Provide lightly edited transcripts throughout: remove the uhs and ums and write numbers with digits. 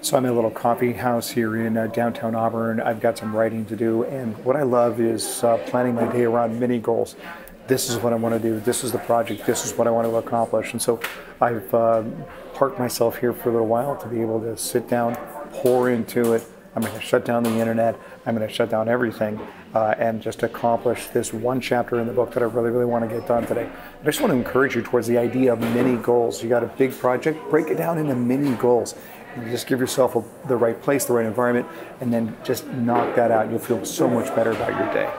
So I'm in a little coffee house here in downtown Auburn. I've got some writing to do, and what I love is planning my day around mini goals. This is what I want to do. This is the project. This is what I want to accomplish. And so I've parked myself here for a little while to be able to sit down, pour into it. I'm going to shut down the internet. I'm going to shut down everything and just accomplish this one chapter in the book that I really, really want to get done today. I just want to encourage you towards the idea of mini goals. You got a big project, break it down into mini goals. You just give yourself the right place, the right environment, and then just knock that out. You'll feel so much better about your day.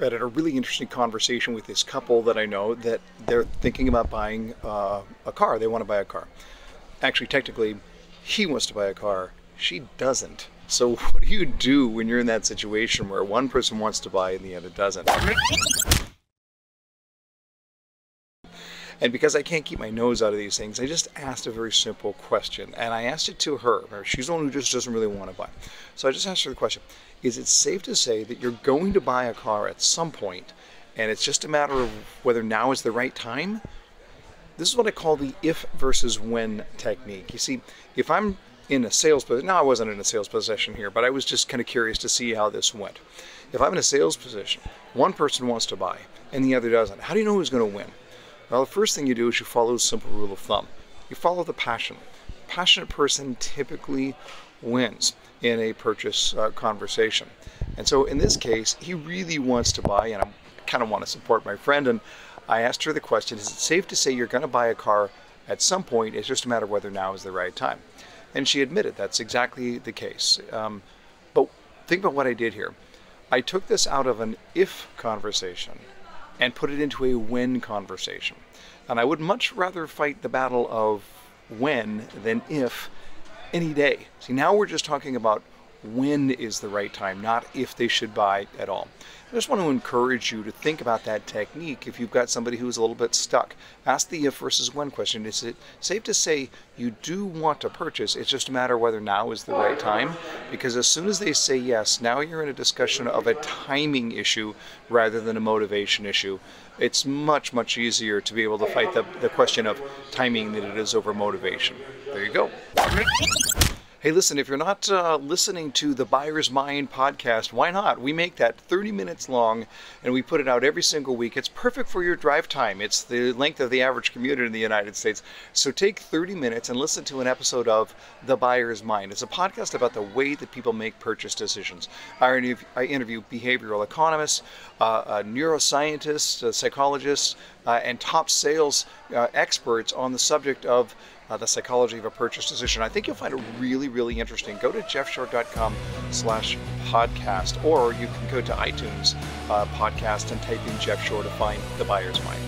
I had a really interesting conversation with this couple that I know that they're thinking about buying a car. They want to buy a car. Actually, technically, he wants to buy a car. She doesn't. So what do you do when you're in that situation where one person wants to buy and the other doesn't? And because I can't keep my nose out of these things, I just asked a very simple question. And I asked it to her. She's the one who just doesn't really want to buy. So I just asked her the question, is it safe to say that you're going to buy a car at some point and it's just a matter of whether now is the right time? This is what I call the if versus when technique. You see, if I'm in a sales position, now I wasn't in a sales position here, but I was just kind of curious to see how this went. If I'm in a sales position, one person wants to buy and the other doesn't, how do you know who's going to win? Well, the first thing you do is you follow a simple rule of thumb. You follow the passion. A passionate person typically wins in a purchase conversation. And so in this case, he really wants to buy, and I kind of want to support my friend, and I asked her the question, is it safe to say you're going to buy a car at some point? It's just a matter of whether now is the right time. And she admitted that's exactly the case. But think about what I did here. I took this out of an if conversation and put it into a when conversation. And I would much rather fight the battle of when than if any day. See, now we're just talking about when is the right time, not if they should buy at all. I just want to encourage you to think about that technique if you've got somebody who's a little bit stuck. Ask the if versus when question. Is it safe to say you do want to purchase? It's just a matter of whether now is the right time. Because as soon as they say yes, now you're in a discussion of a timing issue rather than a motivation issue. It's much, much easier to be able to fight the question of timing than it is over motivation. There you go. Hey, listen, if you're not listening to the Buyer's Mind podcast, why not? We make that 30 minutes long, and we put it out every single week. It's perfect for your drive time. It's the length of the average commuter in the United States. So take 30 minutes and listen to an episode of The Buyer's Mind. It's a podcast about the way that people make purchase decisions. I interview behavioral economists, neuroscientists, psychologists, and top sales experts on the subject of the psychology of a purchase decision. I think you'll find it really, really interesting. Go to jeffshore.com/podcast, or you can go to iTunes podcast and type in Jeff Shore to find The Buyer's Mind.